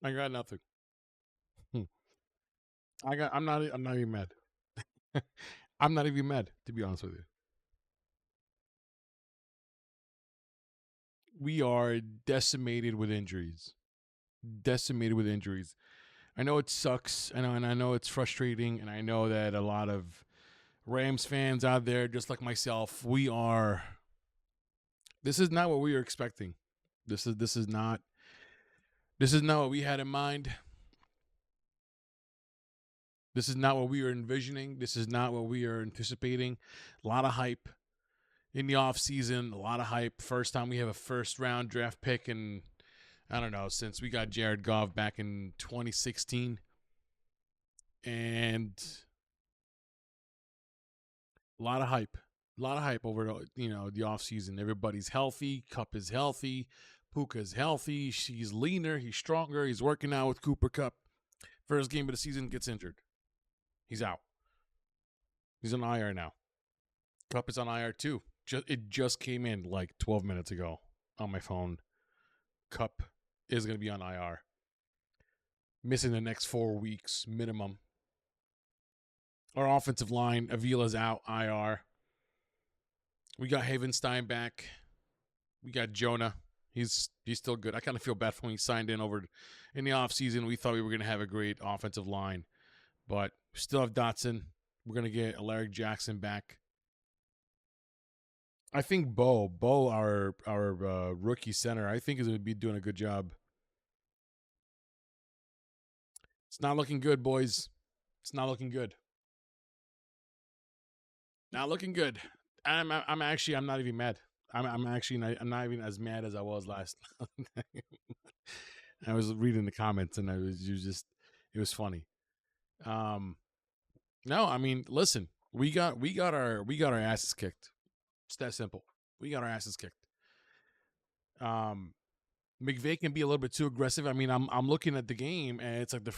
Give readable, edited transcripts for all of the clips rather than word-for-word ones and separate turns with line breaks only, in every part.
I got nothing. I'm not even mad. I'm not even mad, to be honest with you. We are decimated with injuries. Decimated with injuries. I know it sucks, and I know it's frustrating, and I know that a lot of Rams fans out there, just like myself, we are. This is not what we were expecting. This is not what we had in mind. This is not what we were envisioning. This is not what we are anticipating. A lot of hype in the offseason, a lot of hype. First time we have a first round draft pick in, I don't know, since we got Jared Goff back in 2016. And a lot of hype. A lot of hype over the offseason. Everybody's healthy. Kupp is healthy. Puka's healthy. He's leaner. He's stronger. He's working out with Cooper Kupp. First game of the season, gets injured. He's out. He's on IR now. Kupp is on IR too. It just came in like 12 minutes ago on my phone. Kupp is going to be on IR. Missing the next 4 weeks minimum. Our offensive line, Avila's out, IR. We got Havenstein back. We got Jonah. He's still good. I kind of feel bad for when he signed in over in the offseason. We thought we were going to have a great offensive line. But we still have Dotson. We're going to get Alaric Jackson back. I think Bo, our rookie center, I think is going to be doing a good job. It's not looking good, boys. It's not looking good. Not looking good. I'm not even mad. I'm not even as mad as I was last. I was reading the comments and it was funny. No, I mean, listen, we got our asses kicked. It's that simple. We got our asses kicked. McVay can be a little bit too aggressive. I mean, I'm looking at the game and it's like the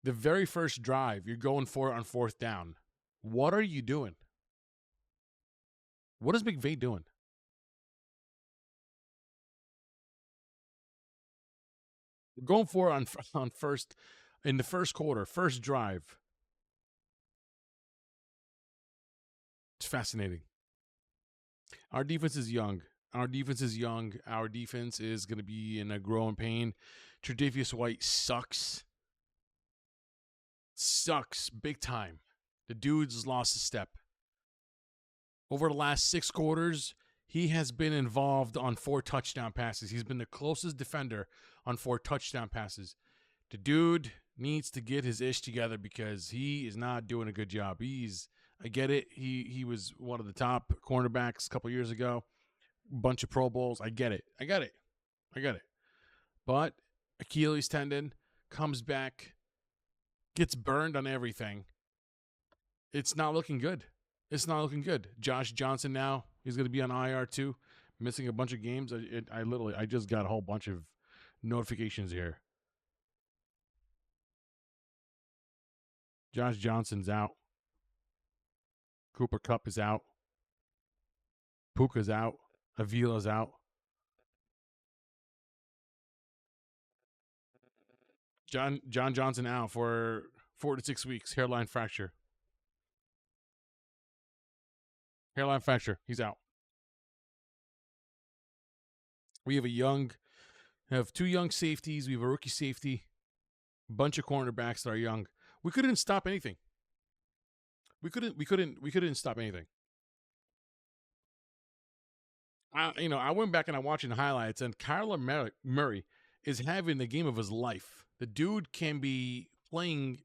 very first drive, you're going for it on fourth down. What are you doing? What is McVay doing? We're going for it on first in the first quarter, first drive. It's fascinating. Our defense is young. Our defense is going to be in a growing pain. Tre'Davious White sucks. Sucks big time. The dude's lost a step. Over the last 6 quarters, he has been involved on 4 touchdown passes. He's been the closest defender on 4 touchdown passes. The dude needs to get his ish together because he is not doing a good job. I get it. He was one of the top cornerbacks a couple years ago. Bunch of Pro Bowls. I get it. But Achilles tendon comes back, gets burned on everything. It's not looking good. Josh Johnson now, he's going to be on IR too, missing a bunch of games. I just got a whole bunch of notifications here. Josh Johnson's out. Cooper Kupp is out. Puka's out. Avila's out. John Johnson out for 4 to 6 weeks. Hairline fracture. He's out. We have 2 young safeties. We have a rookie safety. A bunch of cornerbacks that are young. We couldn't stop anything. We couldn't stop anything. I went back and I'm watching the highlights, and Kyler Murray is having the game of his life. The dude can be playing,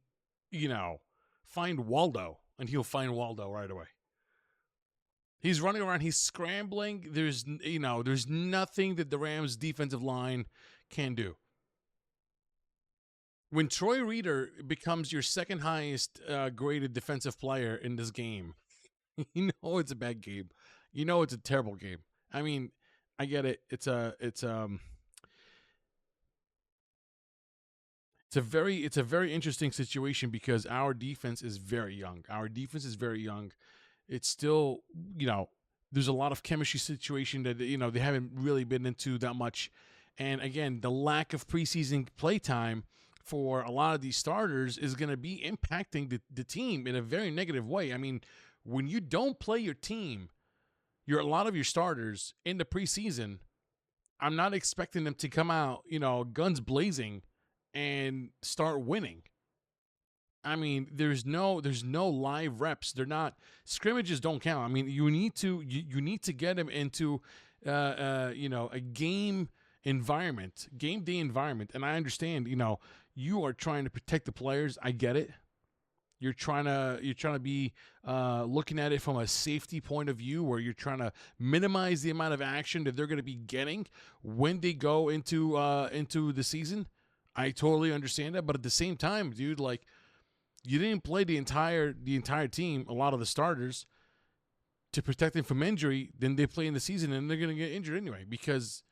find Waldo, and he'll find Waldo right away. He's running around. He's scrambling. There's nothing that the Rams' defensive line can do. When Troy Reader becomes your second highest graded defensive player in this game, you know it's a bad game. You know it's a terrible game. I mean, I get it. It's a very interesting situation because our defense is very young. It's still, there's a lot of chemistry situation that, they haven't really been into that much. And again, the lack of preseason play time for a lot of these starters is going to be impacting the team in a very negative way. I mean, when you don't play your team, a lot of your starters in the preseason, I'm not expecting them to come out, guns blazing and start winning. I mean, there's no live reps. They're not scrimmages. Don't count. I mean, you need to get them into a game environment, game day environment. And I understand, you are trying to protect the players. I get it. You're trying to be looking at it from a safety point of view, where you're trying to minimize the amount of action that they're going to be getting when they go into the season. I totally understand that, but at the same time, dude, like, you didn't play the entire team, a lot of the starters, to protect them from injury. Then they play in the season and they're going to get injured anyway, because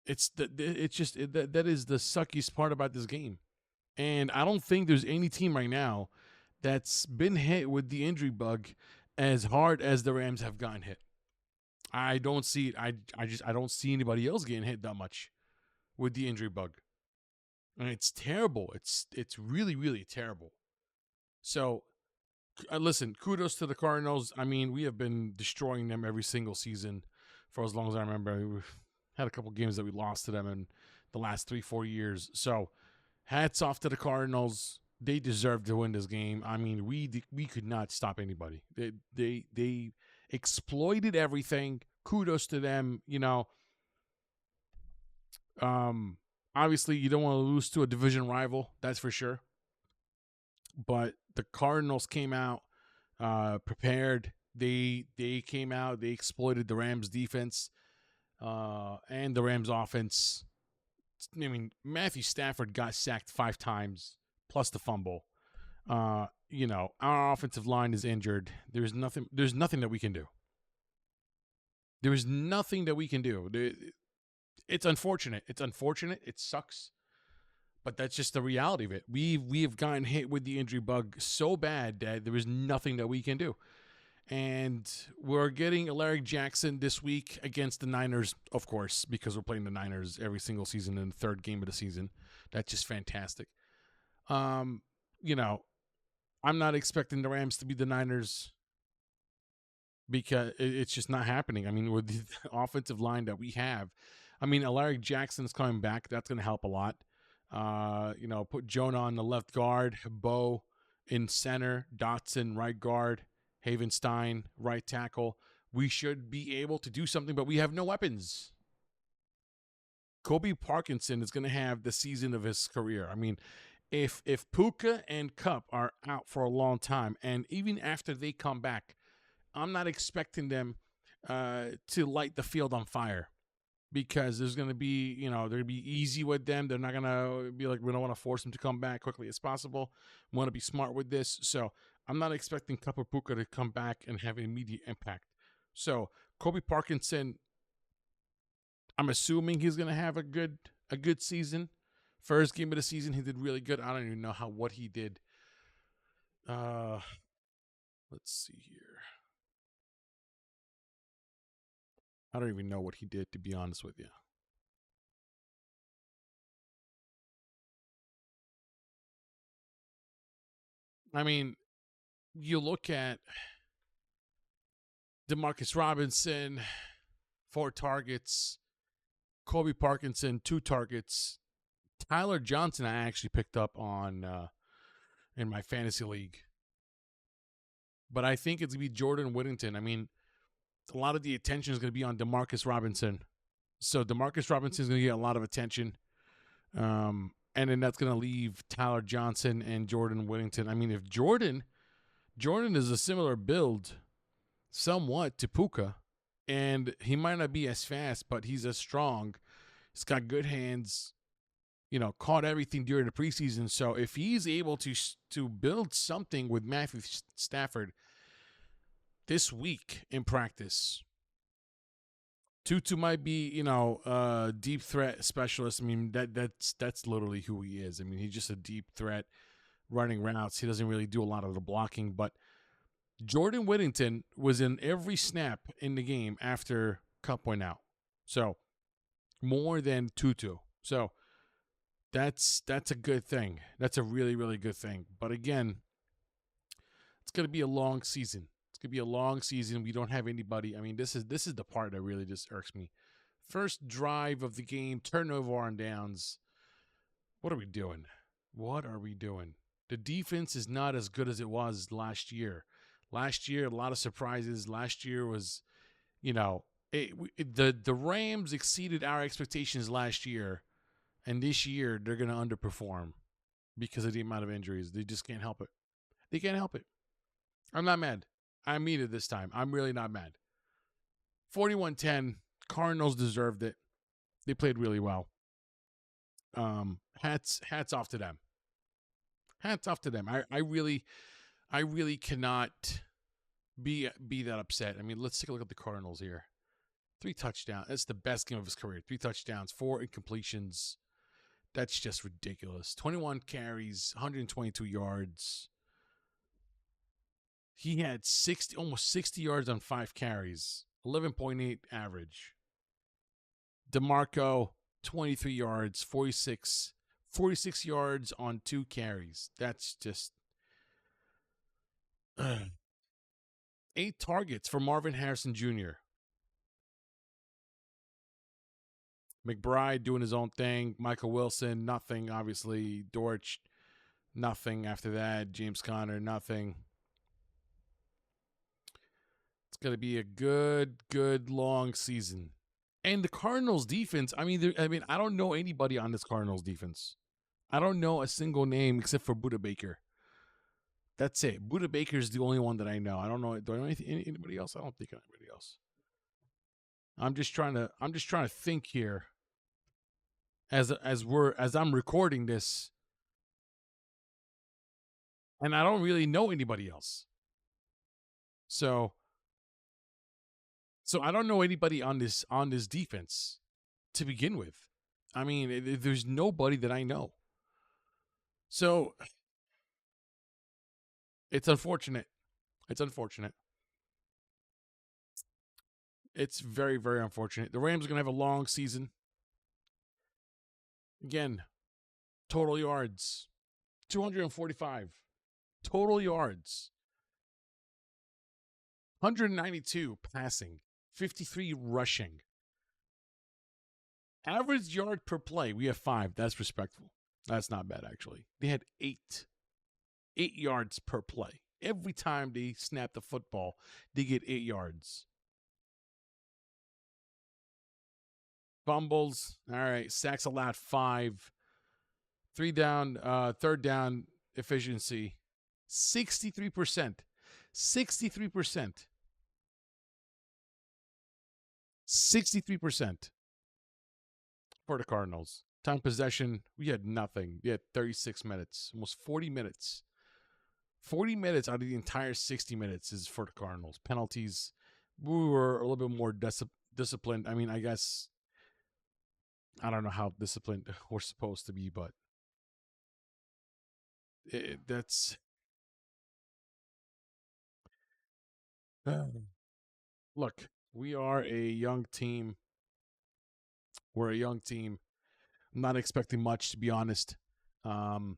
that is the suckiest part about this game. And I don't think there's any team right now that's been hit with the injury bug as hard as the Rams have gotten hit. I don't see it. I don't see anybody else getting hit that much with the injury bug. And it's terrible. It's really, really terrible. So, listen, kudos to the Cardinals. I mean, we have been destroying them every single season for as long as I remember. We've had a couple games that we lost to them in the last 3-4 years. So, hats off to the Cardinals. They deserve to win this game. I mean, we could not stop anybody. They exploited everything. Kudos to them. Obviously, you don't want to lose to a division rival. That's for sure. But the Cardinals came out prepared. They came out. They exploited the Rams' defense and the Rams' offense. I mean, Matthew Stafford got sacked 5 times, plus the fumble. Our offensive line is injured. There's nothing that we can do. There is nothing that we can do. It's unfortunate. It sucks. But that's just the reality of it. We have gotten hit with the injury bug so bad that there is nothing that we can do. And we're getting Alaric Jackson this week against the Niners, of course, because we're playing the Niners every single season in the third game of the season. That's just fantastic. I'm not expecting the Rams to be the Niners, because it's just not happening. I mean, with the offensive line that we have, I mean, Alaric Jackson's coming back. That's going to help a lot. Put Jonah on the left guard, Bo in center, Dotson right guard, Havenstein right tackle. We should be able to do something, but we have no weapons. Kobe Parkinson is going to have the season of his career. I mean, if Puka and Kupp are out for a long time, and even after they come back, I'm not expecting them to light the field on fire. Because there's going to be, they're going to be easy with them. They're not going to be like, we don't want to force them to come back quickly as possible. We want to be smart with this. So I'm not expecting Kupp or Puka to come back and have an immediate impact. So Kobe Parkinson, I'm assuming he's going to have a good season. First game of the season, he did really good. I don't even know what he did. Let's see here. I don't even know what he did, to be honest with you. I mean, you look at Demarcus Robinson, 4 targets. Kobe Parkinson, 2 targets. Tyler Johnson, I actually picked up on in my fantasy league. But I think it's going to be Jordan Whittington. I mean, a lot of the attention is going to be on Demarcus Robinson. So Demarcus Robinson is going to get a lot of attention. And then that's going to leave Tyler Johnson and Jordan Whittington. I mean, if Jordan is a similar build somewhat to Puka, and he might not be as fast, but he's as strong. He's got good hands, caught everything during the preseason. So if he's able to build something with Matthew Stafford this week in practice, Tutu might be, deep threat specialist. I mean, that's literally who he is. I mean, he's just a deep threat running routes. He doesn't really do a lot of the blocking, but Jordan Whittington was in every snap in the game after Kupp went out. So more than Tutu. So that's a good thing. That's a really, really good thing. But again, it's going to be a long season. It's going to be a long season. We don't have anybody. I mean, this is the part that really just irks me. First drive of the game, turnover on downs. What are we doing? What are we doing? The defense is not as good as it was last year. Last year, a lot of surprises. Last year was, the Rams exceeded our expectations last year, and this year they're going to underperform because of the amount of injuries. They just can't help it. They can't help it. I'm not mad. I mean it this time. I'm really not mad. 41-10. Cardinals deserved it. They played really well. Hats off to them. Hats off to them. I really cannot be that upset. I mean, let's take a look at the Cardinals here. 3 touchdowns. That's the best game of his career. 3 touchdowns, 4 incompletions. That's just ridiculous. 21 carries, 122 yards. He had almost 60 yards on 5 carries, 11.8 average. DeMarco, 23 yards, 46 yards on 2 carries. That's just 8 targets for Marvin Harrison Jr. McBride doing his own thing. Michael Wilson, nothing, obviously. Dortch, nothing after that. James Conner, nothing. It's going to be a good long season. And the Cardinals defense, I mean, I don't know anybody on this Cardinals defense. I don't know a single name except for Budda Baker. That's it. Budda Baker is the only one that I know. I don't know. Do I know anybody else? I don't think anybody else. I'm just trying to think here. As I'm recording this, and I don't really know anybody else. So I don't know anybody on this defense to begin with. I mean, there's nobody that I know. So it's unfortunate. It's unfortunate. It's very, very unfortunate. The Rams are going to have a long season. Again, total yards, 245. Total yards. 192 passing, 53 rushing. Average yard per play, we have 5. That's respectful. That's not bad, actually. They had 8 yards per play. Every time they snap the football, they get 8 yards. Fumbles, all right. Sacks allowed 5. 3 down, third down efficiency, 63%. 63%. 63% for the Cardinals. Time possession, we had nothing. We had 36 minutes, almost 40 minutes. 40 minutes out of the entire 60 minutes is for the Cardinals. Penalties, we were a little bit more disciplined. I mean, I guess, I don't know how disciplined we're supposed to be, but that's... Look, we are a young team. We're a young team. I'm not expecting much, to be honest. It's going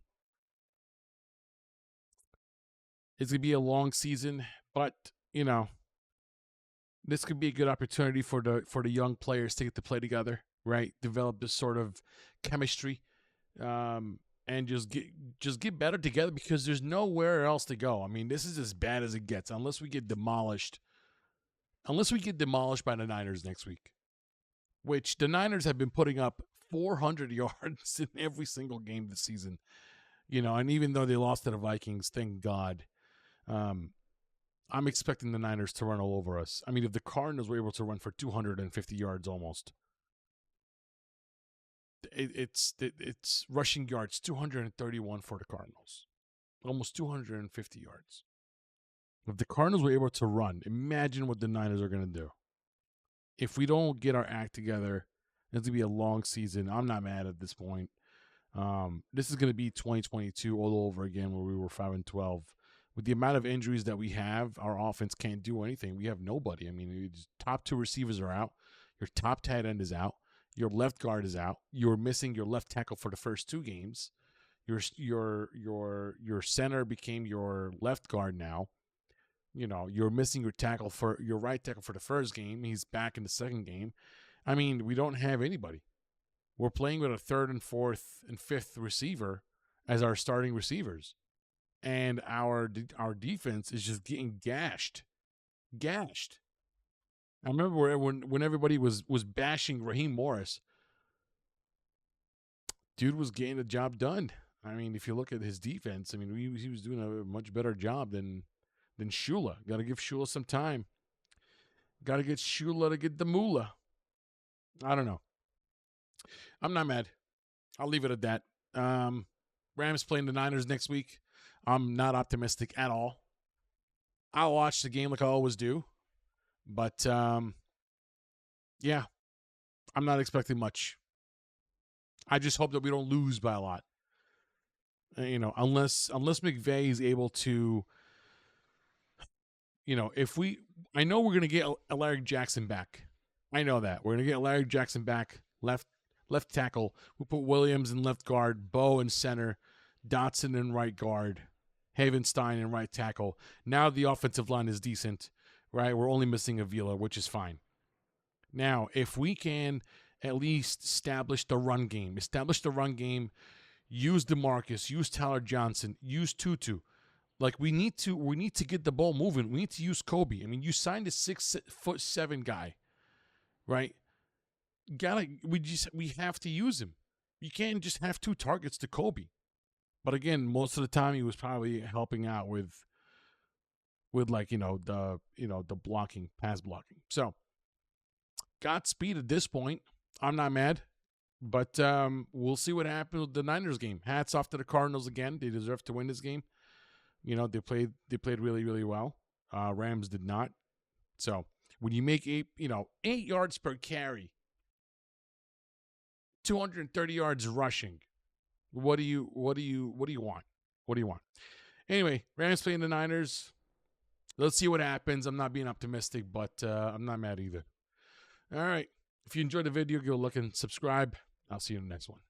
to be a long season, but, this could be a good opportunity for the young players to get to play together, right? Develop this sort of chemistry, and just get better together, because there's nowhere else to go. I mean, this is as bad as it gets unless we get demolished. Unless we get demolished by the Niners next week, which the Niners have been putting up 400 yards in every single game this season, and even though they lost to the Vikings, thank God, I'm expecting the Niners to run all over us. I mean, if the Cardinals were able to run for 250 yards almost, it's rushing yards, 231 for the Cardinals, almost 250 yards. If the Cardinals were able to run, imagine what the Niners are going to do. If we don't get our act together, it's going to be a long season. I'm not mad at this point. This is going to be 2022 all over again, where we were 5-12. With the amount of injuries that we have, our offense can't do anything. We have nobody. I mean, top 2 receivers are out. Your top tight end is out. Your left guard is out. You're missing your left tackle for the first 2 games. Your center became your left guard now. You're missing your right tackle for the first game. He's back in the second game. I mean, we don't have anybody. We're playing with a third and fourth and fifth receiver as our starting receivers. And our defense is just getting gashed. I remember when everybody was bashing Raheem Morris, dude was getting the job done. I mean, if you look at his defense, I mean, he was doing a much better job than Shula. Got to give Shula some time. Got to get Shula to get the moolah. I don't know. I'm not mad. I'll leave it at that. Rams playing the Niners next week. I'm not optimistic at all. I'll watch the game like I always do. But, yeah, I'm not expecting much. I just hope that we don't lose by a lot. Unless McVay is able to, I know we're going to get Larry Jackson back. I know that. We're going to get Larry Jackson back, left tackle. We'll put Williams in left guard, Bowe in center, Dotson in right guard, Havenstein in right tackle. Now the offensive line is decent, right? We're only missing Avila, which is fine. Now, if we can at least establish the run game, use DeMarcus, use Tyler Johnson, use Tutu. Like we need to get the ball moving. We need to use Kobe. I mean, you signed a 6'7" guy, right? We have to use him. You can't just have 2 targets to Kobe. But again, most of the time he was probably helping out with the blocking, pass blocking. So Godspeed at this point. I'm not mad. But we'll see what happens with the Niners game. Hats off to the Cardinals again. They deserve to win this game. They played really, really well. Rams did not. So when you make 8 yards per carry, 230 yards rushing, what do you want? What do you want? Anyway, Rams playing the Niners. Let's see what happens. I'm not being optimistic, but I'm not mad either. All right. If you enjoyed the video, go look and subscribe. I'll see you in the next one.